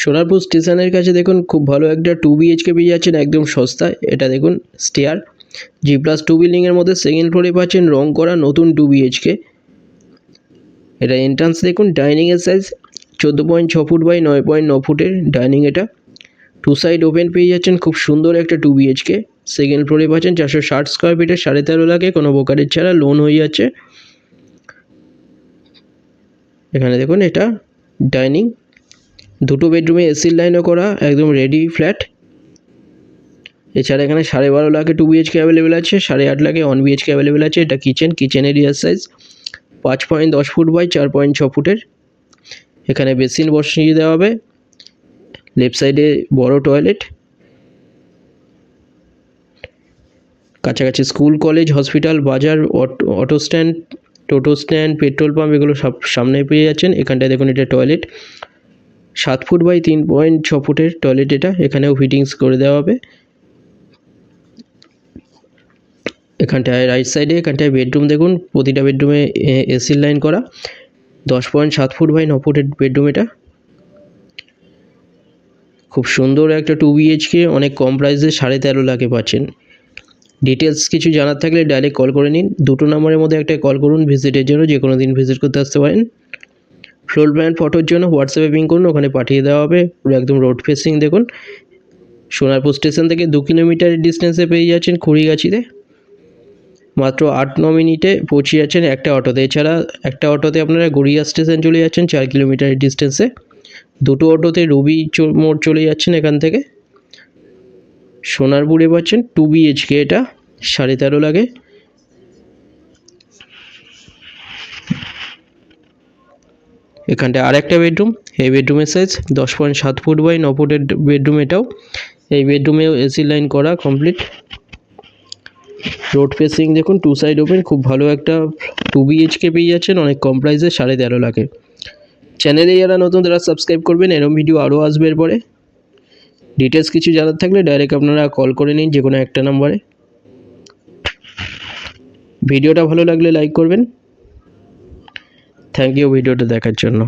সোনারপুর স্টেশনের কাছে দেখুন খুব ভালো একটা 2 BHK পেয়ে যাচ্ছেন একদম সস্তায়। এটা দেখুন স্টেয়ার G+2 বিল্ডিংয়ের মধ্যে সেকেন্ড ফ্লোরে পাচ্ছেন রং করা নতুন 2 BHK। এটা এন্ট্রান্স দেখুন, ডাইনিংয়ের সাইজ 14.6 ফুট বাই 9.9 ফুটের ডাইনিং। এটা 2 সাইড ওপেন পেয়ে যাচ্ছেন, খুব সুন্দর একটা 2 BHK। সেকেন্ড ফ্লোরে পাচ্ছেন 460 স্কোয়ার ফিটের 13.5 লাখে কোনো ব্রোকারেজ ছাড়া লোন হয়ে যাচ্ছে। এখানে দেখুন এটা ডাইনিং, দুটো বেডরুমে এসির লাইনও করা, একদম রেডি ফ্ল্যাট। এছাড়া এখানে 12.5 লাখে 2 BHK অ্যাভেলেবেল আছে, 8.5 লাখে 1 BHK অ্যাভেলেবেল আছে। এটা কিচেন এরিয়ার সাইজ 5.10 ফুট বাই 4.6 ফুটের। এখানে বেসিন বসিয়ে দেওয়া হবে। লেফট সাইডে বড় টয়লেট, কাছাকাছি স্কুল, কলেজ, হসপিটাল, বাজার, অটো স্ট্যান্ড, টোটো স্ট্যান্ড, পেট্রোল পাম্প এগুলো সব সামনে পেয়ে যাচ্ছেন। এখানটায় দেখুন এটা টয়লেট, 7 ফুট বাই 3.6 ফুটের টয়লেট এটা। এখানেও ফিটিংস করে দেওয়া হবে। এখানটায় রাইট সাইডে এখানটায় বেডরুম দেখুন, প্রতিটা বেডরুমে এসির লাইন করা, 10.7 ফুট বাই 9 ফুটের বেডরুম এটা। খুব সুন্দর একটা 2 BHK, অনেক কম প্রাইসে 13.5 লাখে পাচ্ছেন। ডিটেলস কিছু জানার থাকলে ডাইরেক্ট কল করে নিন। দুটো নম্বরের মধ্যে একটা কল করুন ভিজিটের জন্য, যে কোনো দিন ভিজিট করতে আসতে পারেন। ফ্লোর প্ল্যান ফটোর জন্য হোয়াটসঅ্যাপে পিং করুন, ওখানে পাঠিয়ে দেওয়া হবে। পুরো একদম রোড ফেসিং দেখুন, সোনারপুর স্টেশন থেকে 2 কিলোমিটারের ডিস্টেন্সে পেয়ে যাচ্ছেন খুঁড়িগাছিতে। মাত্র 8-9 মিনিটে পৌঁছে যাচ্ছেন একটা অটোতে। এছাড়া একটা অটোতে আপনারা গড়িয়া স্টেশন চলে যাচ্ছেন 4 কিলোমিটারের ডিস্টেন্সে। দুটো অটোতে রবি মোড় চলে যাচ্ছেন এখান থেকে। সোনারপুরে পাচ্ছেন 2 BHK, এটা 13.5 লাখে। এখানটায় আরেকটা বেডরুম, এই বেডরুমের সাইজ 10.7 ফুট বাই 9 ফুটের বেডরুম এটাও। এই বেডরুমেও এসি লাইন করা কমপ্লিট। রোড ফেসিং দেখুন, 2 সাইড ওপেন, খুব ভালো একটা 2 BHK পেয়ে যাচ্ছেন অনেক কম প্রাইসে 13.5 লাখে। চ্যানেলে যারা নতুন তারা সাবস্ক্রাইব করবেন, এরকম ভিডিও আরও আসবে এরপরে। ডিটেলস কিছু জানার থাকলে ডাইরেক্ট আপনারা কল করে নিন যে কোনো একটা নাম্বারে। ভিডিওটা ভালো লাগলে লাইক করবেন। থ্যাংক ইউ ভিডিওটা দেখার জন্য।